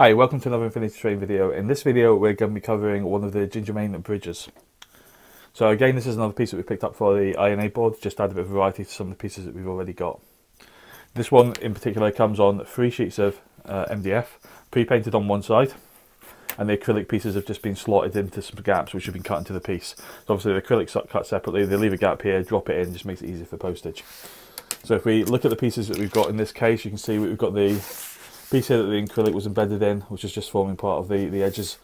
Hi, welcome to another Infinity Train video. In this video we're going to be covering one of the Gingermane bridges. So again, this is another piece that we picked up for the INA board, just add a bit of variety to some of the pieces that we've already got. This one in particular comes on 3 sheets of MDF, pre-painted on one side, and the acrylic pieces have just been slotted into some gaps which have been cut into the piece. So obviously the acrylic's cut separately, they leave a gap here, drop it in, just makes it easier for postage. So if we look at the pieces that we've got in this case, you can see we've got the piece here that the acrylic was embedded in, which is just forming part of the edges.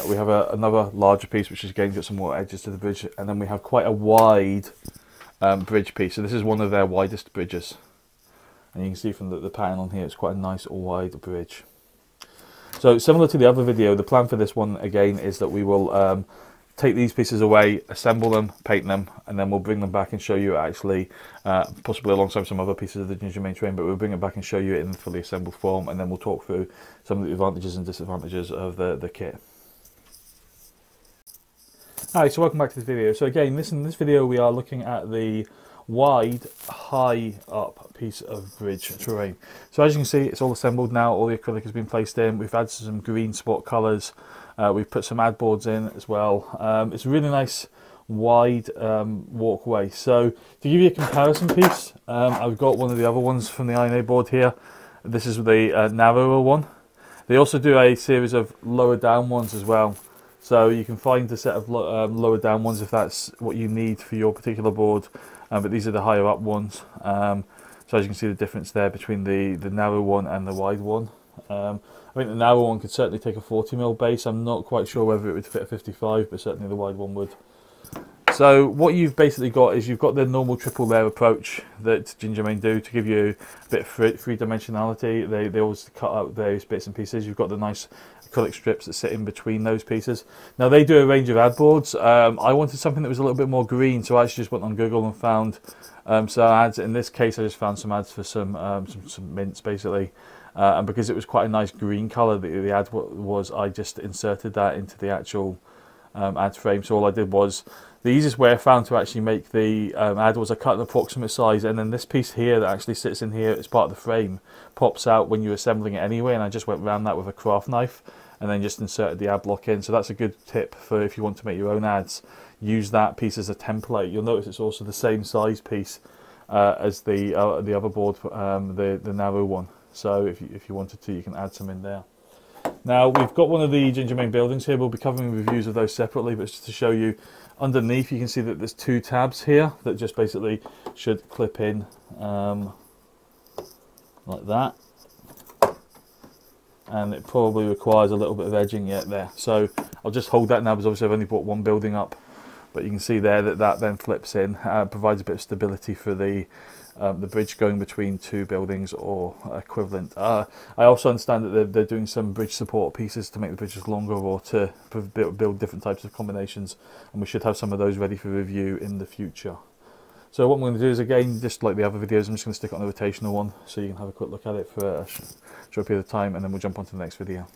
We have another larger piece which is again got some more edges to the bridge, and then we have quite a wide bridge piece. So this is one of their widest bridges, and you can see from the pattern on here it's quite a nice wide bridge. So similar to the other video, the plan for this one again is that we will take these pieces away, assemble them, paint them, and then we'll bring them back and show you actually, possibly alongside some other pieces of the Gingermane train, but we'll bring it back and show you it in fully assembled form, and then we'll talk through some of the advantages and disadvantages of the kit. Hi, so welcome back to the video. So again, in this video we are looking at the wide, high up piece of bridge terrain. So as you can see, it's all assembled now, all the acrylic has been placed in, we've added some green spot colours. We've put some ad boards in as well. It's a really nice wide walkway. So to give you a comparison piece, I've got one of the other ones from the INA board here. This is the narrower one. They also do a series of lower down ones as well. So you can find a set of lower down ones if that's what you need for your particular board. But these are the higher up ones. So as you can see the difference there between the narrow one and the wide one. I think the narrow one could certainly take a 40mm base. I'm not quite sure whether it would fit a 55, but certainly the wide one would. So what you've basically got is you've got the normal triple layer approach that Gingermane do to give you a bit of three dimensionality. They always cut out various bits and pieces. You've got the nice acrylic strips that sit in between those pieces. Now they do a range of ad boards. I wanted something that was a little bit more green, so I actually just went on Google and found some ads. In this case I just found some ads for some mints basically. And because it was quite a nice green colour, the ad was, I just inserted that into the actual ad frame. So all I did was, the easiest way I found to actually make the ad was I cut an approximate size, and then this piece here that actually sits in here as part of the frame pops out when you're assembling it anyway, and I just went around that with a craft knife and then just inserted the ad block in. So that's a good tip for if you want to make your own ads. Use that piece as a template. You'll notice it's also the same size piece as the other board, the narrow one. So if you wanted to, you can add some in there. Now we've got one of the Gingermane buildings here. We'll be covering reviews of those separately, but just to show you, underneath you can see that there's 2 tabs here that just basically should clip in like that. And it probably requires a little bit of edging yet there. So I'll just hold that now because obviously I've only brought one building up. But you can see there that then flips in, provides a bit of stability for the bridge going between 2 buildings or equivalent. I also understand that they're doing some bridge support pieces to make the bridges longer, or to build different types of combinations, and we should have some of those ready for review in the future. So what I'm going to do is, again, just like the other videos, I'm just going to stick it on the rotational one so you can have a quick look at it for a short period of time, and then we'll jump on to the next video.